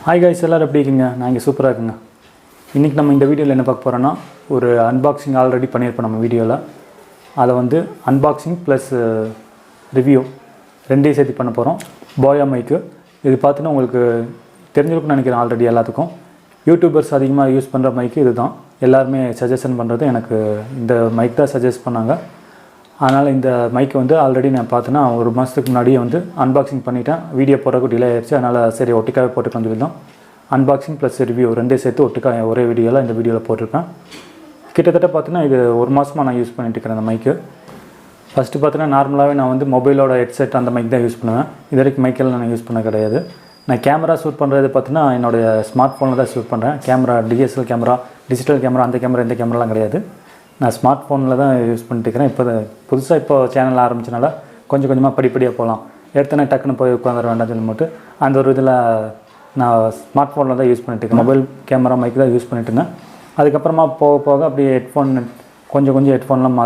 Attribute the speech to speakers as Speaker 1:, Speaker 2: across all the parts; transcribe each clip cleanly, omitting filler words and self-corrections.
Speaker 1: Hi guys, எல்லோரும் எப்படி இருக்கீங்க? நான் இங்கே சூப்பராக இருக்குங்க. இன்றைக்கி நம்ம இந்த வீடியோவில் என்ன பார்க்க போகிறோன்னா, ஒரு அன்பாக்சிங் ஆல்ரெடி பண்ணியிருப்போம் நம்ம வீடியோவில். அதை வந்து அன்பாக்சிங் ப்ளஸ் ரிவ்யூ ரெண்டையும் சேர்த்து பண்ண போகிறோம். போயா மைக்கு இது பார்த்தீங்கன்னா உங்களுக்கு தெரிஞ்சிருக்குன்னு நினைக்கிறேன் ஆல்ரெடி எல்லாத்துக்கும். யூடியூபர்ஸ் அதிகமாக யூஸ் பண்ணுற மைக்கு இது தான். எல்லாருமே சஜஷன் பண்ணுறது எனக்கு இந்த மைக் தான் சஜஸ்ட் பண்ணாங்க. அதனால் இந்த மைக்கை வந்து ஆல்ரெடி நான் பார்த்தேன்னா ஒரு மாதத்துக்கு முன்னாடியே வந்து அன்பாக்சிங் பண்ணிவிட்டேன். வீடியோ போடுறதுக்கு டிலே ஆகிடுச்சு. அதனால் சரி ஒட்டுக்காவே போட்டுக்கலாம் சொல்லி தான் அன்பாக்சிங் ப்ளஸ் ரிவ்யூ ரெண்டையும் சேர்த்து ஒட்டுக்கா ஒரே வீடியோவில் இந்த வீடியோவில் போட்டிருக்கேன். கிட்டத்தட்ட பார்த்தீங்கன்னா இது ஒரு மாதமாக நான் யூஸ் பண்ணிட்டு இருக்கிறேன் அந்த மைக்கு. ஃபஸ்ட்டு பார்த்தீங்கன்னா நார்மலாகவே நான் வந்து மொபைலோட ஹெட்செட் அந்த மைக் தான் யூஸ் பண்ணுவேன். இது வரைக்கும் மைக்கெல்லாம் நான் யூஸ் பண்ண கிடையாது. நான் கேமரா ஷூட் பண்ணுறது பார்த்தீங்கன்னா என்னுடைய ஸ்மார்ட் ஃபோனில் தான் ஷூட் பண்ணுறேன். Camera DSL camera, digital camera, அந்த கேமரா இந்த கேமராலாம் கிடையாது. நான் ஸ்மார்ட் ஃபோனில் தான் யூஸ் பண்ணிட்டுருக்கிறேன். இப்போ சேனல் ஆரம்பிச்சனால கொஞ்சம் கொஞ்சமாக படிப்படியாக போகலாம். எடுத்தோன்னே டக்குன்னு போய் உட்காந்துட வேண்டாம் சொல்லி மட்டும் அந்த ஒரு இதில் நான் ஸ்மார்ட் ஃபோனில் தான் யூஸ் பண்ணிட்டுருக்கேன். மொபைல் கேமரா மைக் தான் யூஸ் பண்ணிட்டுருந்தேன். அதுக்கப்புறமா போக போக அப்படியே ஹெட்ஃபோன் கொஞ்சம் ஹெட்ஃபோன்லாம்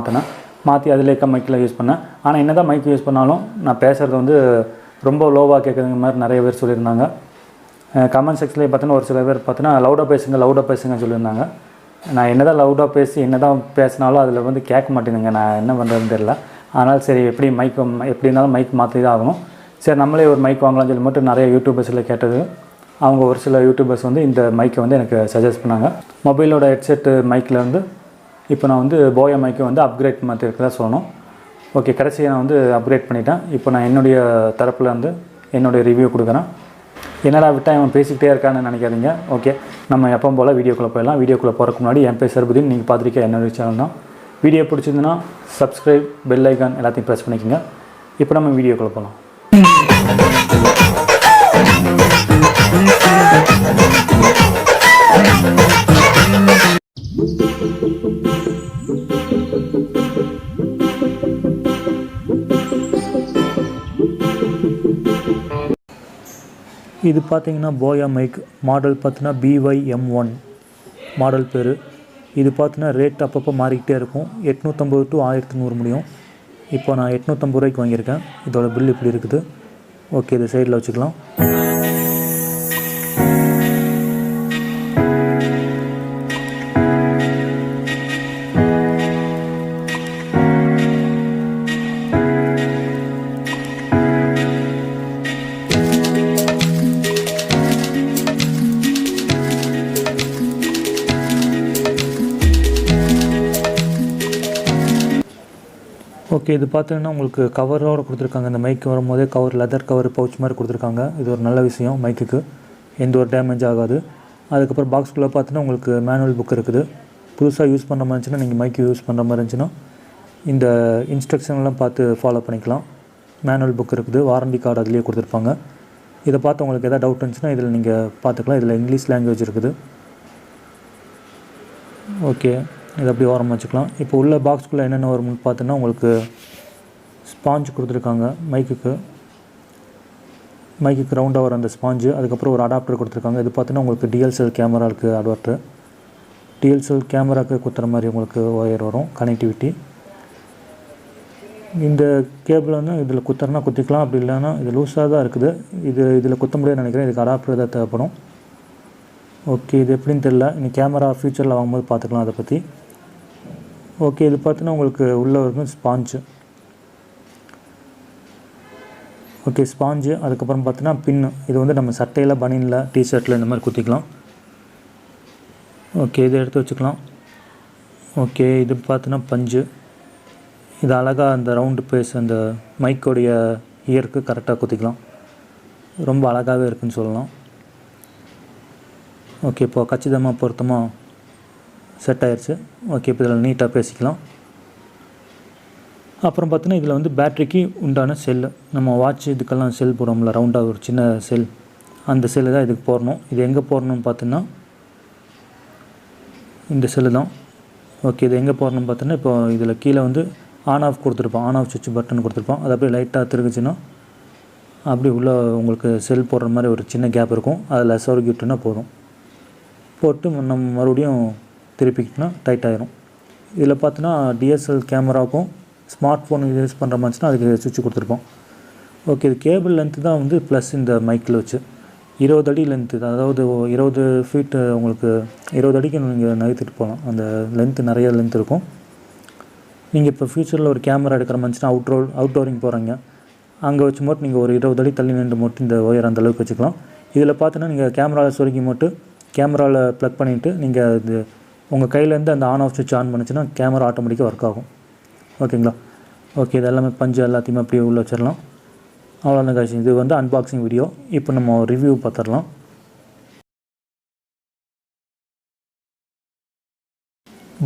Speaker 1: மாற்றி அதில் இருக்க மைக்கில் யூஸ் பண்ணேன். ஆனால் என்ன தான் மைக் யூஸ் பண்ணாலும் நான் பேசுகிறது வந்து ரொம்ப லோவாக கேட்குறதுங்க மாதிரி நிறைய பேர் சொல்லியிருந்தாங்க. கமெண்ட் செக்ஷன்லேயே பார்த்தீங்கன்னா ஒரு சில பேர் பார்த்தீங்கன்னா லவுடாக பேசுங்க சொல்லியிருந்தாங்க. நான் என்ன தான் லவுடாக பேசி என்ன தான் பேசினாலும் அதில் வந்து கேட்க மாட்டேங்குதுங்க. நான் என்ன பண்ணுறதுன்னு தெரியல. அதனால் சரி எப்படி இருந்தாலும் மைக் மாற்றி தான் ஆகணும். சரி நம்மளே ஒரு மைக் வாங்கலாம்னு சொல்லி மட்டும் நிறைய யூடியூபர்ஸில் கேட்டது. அவங்க ஒரு சில யூடியூபர்ஸ் வந்து இந்த மைக்கை வந்து எனக்கு சஜஸ்ட் பண்ணாங்க. மொபைலோட ஹெட்செட்டு மைக்கில் வந்து இப்போ நான் வந்து போயா மைக்கை வந்து அப்கிரேட் மாற்றி இருக்கிறதா சொல்லணும். ஓகே, கடைசியாக நான் வந்து அப்கிரேட் பண்ணிட்டேன். இப்போ நான் என்னுடைய தரப்பில் வந்து என்னுடைய ரிவ்யூ கொடுக்குறேன். என்னடா விட்டால் இவன் பேசிக்கிட்டே இருக்கான்னு நினைக்காதீங்க. ஓகே, நம்ம எப்பவும் போல் வீடியோக்குள்ளே போயிடலாம். வீடியோக்குள்ளே போகிறக்கு முன்னாடி என் பேர் சர்புதீன். நீங்கள் பார்த்துருக்க என்னோட சேனல் தான். வீடியோ பிடிச்சிருந்துன்னா சப்ஸ்கிரைப், பெல் ஐக்கான் எல்லாத்தையும் ப்ரெஸ் பண்ணிக்கோங்க. இப்போ நம்ம வீடியோக்குள்ளே போகலாம். இது பார்த்தீங்கன்னா போயா மைக் மாடல் பார்த்தீங்கன்னா BY-M1 மாடல் பேர். இது பார்த்தீங்கன்னா ரேட் அப்பப்போ மாறிக்கிட்டே இருக்கும். 850 to 1100 முடியும். இப்போ நான் 850 ரூபாய்க்கு வாங்கியிருக்கேன். இதோட பில் இப்படி இருக்குது. ஓகே, இது சைடில் வச்சுக்கலாம். ஓகே, இது பார்த்தீங்கன்னா உங்களுக்கு கவரோடு கொடுத்துருக்காங்க. இந்த மைக்கு வரும்போதே கவர், லெதர் கவர் பவுச் மாதிரி கொடுத்துருக்காங்க. இது ஒரு நல்ல விஷயம். மைக்குக்கு எந்த ஒரு டேமேஜ் ஆகாது. அதுக்கப்புறம் பாக்ஸ்குள்ளே பார்த்தீங்கன்னா உங்களுக்கு மேனுவல் புக் இருக்குது. புதுசாக யூஸ் பண்ணுற மாதிரி இருந்துச்சுன்னா, நீங்கள் மைக்கு யூஸ் பண்ணுற மாதிரி இருந்துச்சுன்னா இந்த இன்ஸ்ட்ரக்ஷன்லாம் பார்த்து ஃபாலோ பண்ணிக்கலாம். மேனுவல் புக் இருக்குது. வாரண்டி கார்டு அதுலேயே கொடுத்துருப்பாங்க. இதை பார்த்து உங்களுக்கு எதாவது டவுட் இருந்துச்சுன்னா இதில் நீங்கள் பார்த்துக்கலாம். இதில் இங்கிலீஷ் லாங்குவேஜ் இருக்குது. ஓகே, இதை அப்படி ஓரமாக வச்சுக்கலாம். இப்போ உள்ள பாக்ஸ்குள்ளே என்னென்ன வரும்னு பார்த்தோன்னா உங்களுக்கு ஸ்பாஞ்ச் கொடுத்துருக்காங்க. மைக்குக்கு ரவுண்டாக வர அந்த ஸ்பாஞ்சு. அதுக்கப்புறம் ஒரு அடாப்டர் கொடுத்துருக்காங்க. இது பார்த்தோன்னா உங்களுக்கு டிஎல்எல் கேமரா இருக்குது. அடாப்டர் டிஎல்எல் கேமராவுக்கு குத்துற மாதிரி உங்களுக்கு ஒயர் வரும், கனெக்டிவிட்டி. இந்த கேபிள் வந்து இதில் குத்துறனா குத்திக்கலாம், அப்படி இல்லைன்னா இது லூஸாக தான் இருக்குது. இதில் குத்த முடியாதுன்னு நினைக்கிறேன். இதுக்கு அடாப்டர் தான் தேவைப்படும். ஓகே, இது எப்படின்னு தெரில. இன்னும் கேமரா ஃப்யூச்சரில் வாங்கும்போது பார்த்துக்கலாம் அதை பற்றி. ஓகே, இது பார்த்தீங்கன்னா உங்களுக்கு உள்ளே இருக்கும் ஸ்பாஞ்சு. Okay, sponge. அதுக்கப்புறம் பார்த்தீங்கன்னா பின்னு. இது வந்து நம்ம சட்டையில், பனியனில், டிஷர்ட்டில் இந்த மாதிரி குத்திக்கலாம். ஓகே, இதை எடுத்து வச்சுக்கலாம். ஓகே, இது பார்த்தீங்கன்னா பஞ்சு. இது அழகாக அந்த ரவுண்டு பேஸ் அந்த மைக்கோடைய இயருக்கு கரெக்டாக குத்திக்கலாம். ரொம்ப அழகாகவே இருக்குதுன்னு சொல்லலாம். ஓகே, இப்போது கச்சிதமாக பொருத்தமாக செட் ஆயிடுச்சு. ஓகே, இப்போ இதில் நீட்டாக பேசிக்கலாம். அப்புறம் பார்த்தீங்கன்னா இதில் வந்து பேட்ரிக்கு உண்டான செல்லு, நம்ம வாட்ச் இதுக்கெல்லாம் செல் போடுறோம்ல, ரவுண்டாக ஒரு சின்ன செல், அந்த செல்லு தான் இதுக்கு போடணும். இது எங்கே போடணும்னு பார்த்தீங்கன்னா இந்த செல்லு தான். ஓகே, இது எங்கே போடணும்னு பார்த்தீங்கன்னா இப்போ இதில் கீழே வந்து ஆன் ஆஃப் கொடுத்துருப்போம். ஆன் ஆஃப் சுவிட்ச் பட்டன் கொடுத்துருப்போம். அது அப்படியே லைட்டாக திருகுச்சுன்னா அப்படி உள்ளே உங்களுக்கு செல் போடுற மாதிரி ஒரு சின்ன கேப் இருக்கும். அதில் சொருகிட்டுனா போதும். போட்டு நம்ம மறுபடியும் திருப்பிக்கிட்டோன்னா டைட் ஆகிரும். இதில் பார்த்தோன்னா டிஎஸ்எல் கேமராவுக்கும் ஸ்மார்ட் ஃபோன் யூஸ் பண்ணுற மாதிரிச்சுன்னா அதுக்கு சுவிட்ச் கொடுத்துருப்போம். ஓகே, இது கேபிள் லென்த்து தான் வந்து ப்ளஸ் இந்த மைக்கில் வச்சு 20 அடி லென்த்து, அதாவது 20 ஃபீட்டு உங்களுக்கு 20 அடிக்கு நீங்கள் நகர்த்திட்டு போகலாம். அந்த லென்த்து நிறைய லென்த் இருக்கும். நீங்கள் இப்போ ஃப்யூச்சரில் ஒரு கேமரா எடுக்கிற மாதிரிச்சுன்னா அவுட்டோரிங் போகிறீங்க, அங்கே வச்சு மட்டும் நீங்கள் ஒரு 20 அடி தள்ளி நின்று மட்டும் இந்த ஒயர் அந்தளவுக்கு வச்சுக்கலாம். இதில் பார்த்தீங்கன்னா நீங்கள் கேமராவில் சொருக்கி மட்டும் கேமராவில் ப்ளக் பண்ணிவிட்டு நீங்கள் இது உங்கள் கையிலேருந்து அந்த ஆன் ஆஃப் சுவிட்ச் ஆன் பண்ணிச்சுன்னா கேமரா ஆட்டோமேட்டிக்காக ஒர்க் ஆகும். ஓகேங்களா? ஓகே, இது எல்லாமே பஞ்சு எல்லாத்தையுமே அப்படியே உள்ளே வச்சிடலாம். அவ்வளோதான் காய்ச்சி. இது வந்து அன்பாக்சிங் வீடியோ. இப்போ நம்ம ரிவ்யூ பார்த்துடலாம்.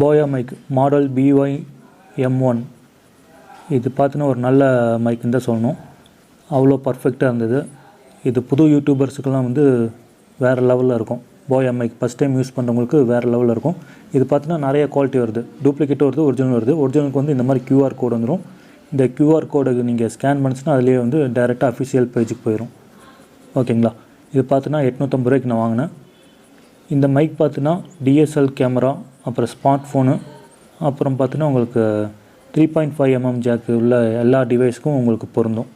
Speaker 1: போயா மைக் மாடல் BY-M1. இது பார்த்தீங்கன்னா ஒரு நல்ல மைக்குன்னு தான் சொல்லணும். அவ்வளோ பர்ஃபெக்டாக இருந்தது. இது புது யூடியூபர்ஸுக்கெல்லாம் வந்து வேறு லெவலில் இருக்கும். போயா மைக் ஃபஸ்ட் டைம் யூஸ் பண்ணுறவங்களுக்கு வேறு லெவலில் இருக்கும். இது பார்த்தீங்கன்னா நிறைய குவாலிட்டி வருது. டூப்ளிகேட் வருது, ஒரிஜினல் வருது. ஒரிஜினலுக்கு வந்து இந்த மாதிரி QR கோடு வந்துடும். இந்த QR கோடுக்கு நீங்கள் ஸ்கேன் பண்ணிச்சுன்னா அதுலேயே வந்து டேரெக்டாக அஃபிஷியல் பேஜுக்கு போயிடும். ஓகேங்களா? இது பார்த்தீங்கன்னா 850 ரூபாய்க்கு நான் வாங்கினேன். இந்த மைக் பார்த்தீங்கன்னா DSL கேமரா, அப்புறம் ஸ்மார்ட் ஃபோனு, அப்புறம் பார்த்தீங்கன்னா உங்களுக்கு 3.5 mm ஜாக்கு உள்ள எல்லா டிவைஸ்க்கும் உங்களுக்கு பொருந்தும்.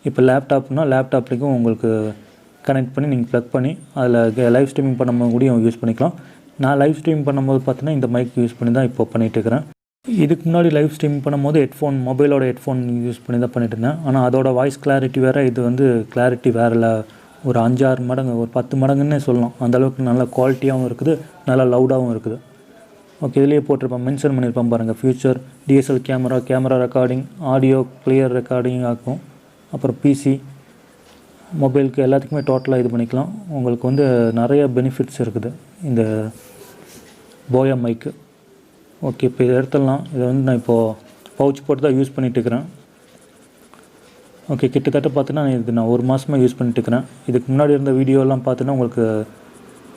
Speaker 1: இப்போ லேப்டாப்லேயும் உங்களுக்கு கனெக்ட் பண்ணி நீங்கள் ப்ளக் பண்ணி அதில் லைவ் ஸ்ட்ரீமிங் பண்ணும்போது கூட யூஸ் பண்ணிக்கலாம். நான் லைவ் ஸ்ட்ரீம் பண்ணும்போது பார்த்தீங்கன்னா இந்த மைக் யூஸ் பண்ணி தான் இப்போ பண்ணிகிட்டு இருக்கிறேன். இதுக்கு முன்னாடி லைவ் ஸ்ட்ரீம் பண்ணும்போது மொபைலோட ஹெட்ஃபோன் யூஸ் பண்ணி தான் பண்ணிட்டு இருந்தேன். ஆனால் அதோட வாய்ஸ் கிளாரிட்டி வேறு, இது வந்து கிளாரிட்டி வேறு ஒரு 5-6 மடங்கு, ஒரு 10 மடங்குன்னே சொல்லலாம். அந்தளவுக்கு நல்ல குவாலிட்டியாகவும் இருக்குது, நல்லா லவுடாகவும் இருக்குது. ஓகே, இதுலேயே போட்டிருப்பேன், மென்ஷன் பண்ணியிருப்பேன் பாருங்கள். Future DSL camera recording, audio clear recording ஆகும். அப்புறம் PC, மொபைலுக்கு எல்லாத்துக்குமே டோட்டலாக இது பண்ணிக்கலாம். உங்களுக்கு வந்து நிறைய பெனிஃபிட்ஸ் இருக்குது இந்த போயா மைக்கு. ஓகே, இப்போ இதை எடுத்துடலாம். இதை வந்து நான் இப்போது பவுச் போட்டு தான் யூஸ் பண்ணிகிட்டு இருக்கிறேன். ஓகே, கிட்டத்தட்ட பார்த்தீங்கன்னா இது நான் 1 மாதமாக யூஸ் பண்ணிட்டு இருக்கிறேன். இதுக்கு முன்னாடி இருந்த வீடியோலாம் பார்த்தீங்கன்னா உங்களுக்கு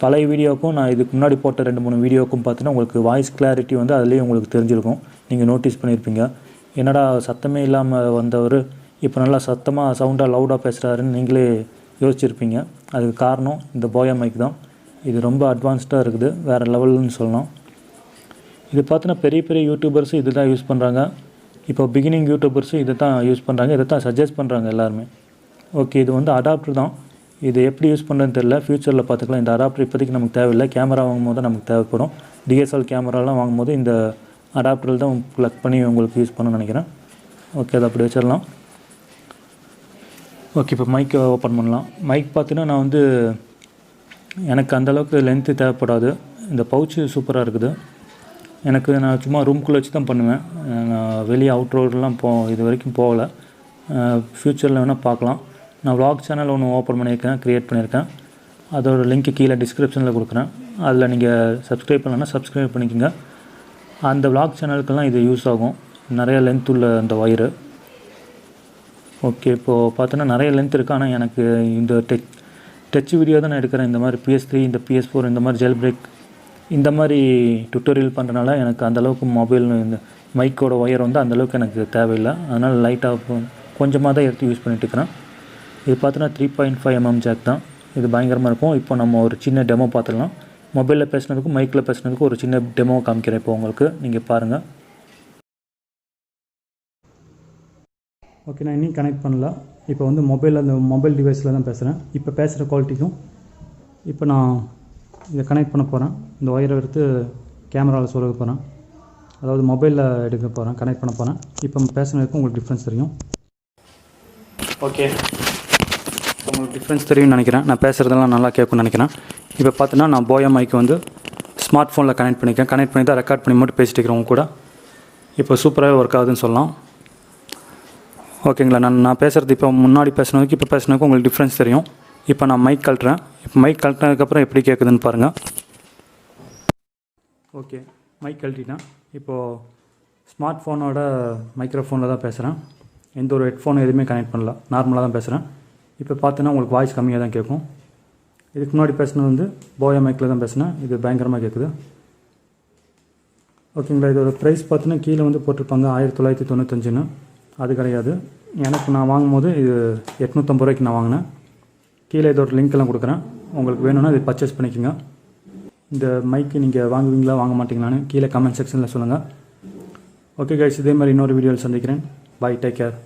Speaker 1: பழைய வீடியோவுக்கும் நான் இதுக்கு முன்னாடி போட்ட 2-3 வீடியோவுக்கும் பார்த்தீங்கன்னா உங்களுக்கு வாய்ஸ் கிளாரிட்டி வந்து அதுலேயே உங்களுக்கு தெரிஞ்சிருக்கும். நீங்கள் நோட்டீஸ் பண்ணியிருப்பீங்க, என்னடா சத்தமே இல்லாமல் வந்தவர் இப்போ நல்லா சத்தமாக சவுண்டாக லவுடாக பேசுகிறாருன்னு நீங்களே யோசிச்சிருப்பீங்க. அதுக்கு காரணம் இந்த போயா மைக் தான். இது ரொம்ப அட்வான்ஸ்டாக இருக்குது, வேறு லெவல்னு சொல்லலாம். இது பார்த்தீங்கன்னா பெரிய பெரிய யூடியூபர்ஸும் இது தான் யூஸ் பண்ணுறாங்க. இப்போ பிகினிங் யூடியூபர்ஸும் இதை தான் யூஸ் பண்ணுறாங்க, இதை தான் சஜஸ்ட் பண்ணுறாங்க எல்லாருமே. ஓகே, இது வந்து அடாப்டர் தான். இது எப்படி யூஸ் பண்ணுறதுன்னு தெரியல, ஃப்யூச்சரில் பார்த்துக்கலாம். இந்த அடாப்டர் இப்போதைக்கு நமக்கு தேவையில்லை. கேமரா வாங்கும்போது தான் நமக்கு தேவைப்படும். DSL கேமராலாம் வாங்கும்போது இந்த அடாப்டரில் தான் ப்ளக் பண்ணி உங்களுக்கு யூஸ் பண்ணணும்னு நினைக்கிறேன். ஓகே, அதை அப்படி வச்சிடலாம். ஓகே, இப்போ மைக்கை ஓப்பன் பண்ணலாம். மைக் பார்த்தீங்கன்னா நான் வந்து எனக்கு அந்தளவுக்கு லென்த்து தேவைப்படாது. இந்த பவுச்சு சூப்பராக இருக்குது. நான் சும்மா ரூம்குள்ளே வச்சு தான் பண்ணுவேன். நான் வெளியே அவுட் ரோடெலாம் இது வரைக்கும் போகலை. ஃப்யூச்சரில் வேணால் பார்க்கலாம். நான் vlog சேனல் ஒன்று ஓப்பன் பண்ணியிருக்கேன், க்ரியேட் பண்ணியிருக்கேன். அதோட லிங்க்கு கீழே டிஸ்கிரிப்ஷனில் கொடுக்குறேன். அதில் நீங்கள் சப்ஸ்கிரைப் பண்ணலன்னா சப்ஸ்கிரைப் பண்ணிக்கோங்க. அந்த vlog சேனலுக்கெல்லாம் இது யூஸ் ஆகும். நிறைய லென்த் உள்ள அந்த ஒயரு. ஓகே, இப்போது பார்த்தோன்னா நிறைய லென்த் இருக்குது. ஆனால் எனக்கு இந்த டச் வீடியோ தான் நான் எடுக்கிறேன். இந்த மாதிரி PS3, இந்த PS4, இந்த மாதிரி ஜெல் பிரேக், இந்த மாதிரி டுட்டோரியல் பண்ணுறனால எனக்கு அந்தளவுக்கு மொபைல் இந்த மைக்கோட ஒயர் வந்து அந்தளவுக்கு எனக்கு தேவையில்லை. அதனால் லைட்டாக கொஞ்சமாக தான் எடுத்து யூஸ் பண்ணிட்டு இருக்கிறேன். இது பார்த்தோன்னா 3.5 mm ஜாக் தான். இது பயங்கரமாக இருக்கும். இப்போ நம்ம ஒரு சின்ன டெமோ பார்த்துடலாம். மொபைலில் பேசுனதுக்கும் மைக்கில் பேசுனதுக்கும் ஒரு சின்ன டெமோ காமிக்கிறேன் இப்போ உங்களுக்கு, நீங்கள் பாருங்கள். ஓகே, நான் இன்னும் கனெக்ட் பண்ணல. இப்போ வந்து அந்த மொபைல் டிவைஸில் தான் பேசுகிறேன். இப்போ பேசுகிற குவாலிட்டிக்கும் இப்போ நான் இதை கனெக்ட் பண்ண போகிறேன். இந்த ஒயரை எடுத்து கேமராவில் சொல்ல போகிறேன், அதாவது மொபைலில் எடுக்க போகிறேன், கனெக்ட் பண்ண போகிறேன். இப்போ பேசுனதுக்கும் உங்களுக்கு டிஃப்ரென்ஸ் தெரியும். ஓகே, உங்களுக்கு டிஃப்ரென்ஸ் தெரியும்னு நினைக்கிறேன். நான் பேசுகிறதெல்லாம் நல்லா கேட்கும்னு நினைக்கிறேன். இப்போ பார்த்தீங்கன்னா நான் போயா மைக்கு வந்து ஸ்மார்ட் ஃபோனில் கனெக்ட் பண்ணிக்கிறேன். கனெக்ட் பண்ணி தான் ரெக்கார்ட் பண்ணி மட்டும் பேசிட்டு இருக்கிறவங்க கூட இப்போ சூப்பராகவே ஒர்க் ஆகுதுன்னு சொல்லலாம். ஓகேங்களா? நான் பேசுகிறது இப்போ முன்னாடி பேசுனதுக்கு இப்போ பேசுனதுக்கு உங்களுக்கு டிஃப்ரென்ஸ் தெரியும். இப்போ நான் மைக் கழட்டுறேன். இப்போ மைக் கழட்டினதுக்கப்புறம் எப்படி கேட்குதுன்னு பாருங்கள். ஓகே, மைக் கழட்டிட்டேன். இப்போது ஸ்மார்ட் ஃபோனோட மைக்ரோஃபோனில் தான் பேசுகிறேன். எந்த ஒரு ஹெட்ஃபோன் எதுவுமே கனெக்ட் பண்ணல, நார்மலாக தான் பேசுகிறேன். இப்போ பார்த்தீங்கன்னா உங்களுக்கு வாய்ஸ் கம்மியாக தான் கேட்கும். இதுக்கு முன்னாடி பேசுனது வந்து போயா மைக்கில் தான் பேசினேன். இது பயங்கரமாக கேட்குது. ஓகேங்களா? இதோட ப்ரைஸ் பார்த்தீங்கன்னா கீழே வந்து போட்டிருப்பாங்க 1995ன்னு. அது கிடையாது. எனக்கு நான் வாங்கும்போது இது 850 ரூபாய்க்கு நான் வாங்கினேன். கீழே இதோட லிங்க்கெல்லாம் கொடுக்குறேன். உங்களுக்கு வேணும்னா இது பர்ச்சேஸ் பண்ணிக்கோங்க. இந்த மைக்கு நீங்கள் வாங்குவீங்களா வாங்க மாட்டிங்களான்னு கீழே கமெண்ட் செக்ஷனில் சொல்லுங்கள். ஓகே கைஸ், இதே மாதிரி இன்னொரு வீடியோவில் சந்திக்கிறேன். பாய், டேக் கேர்.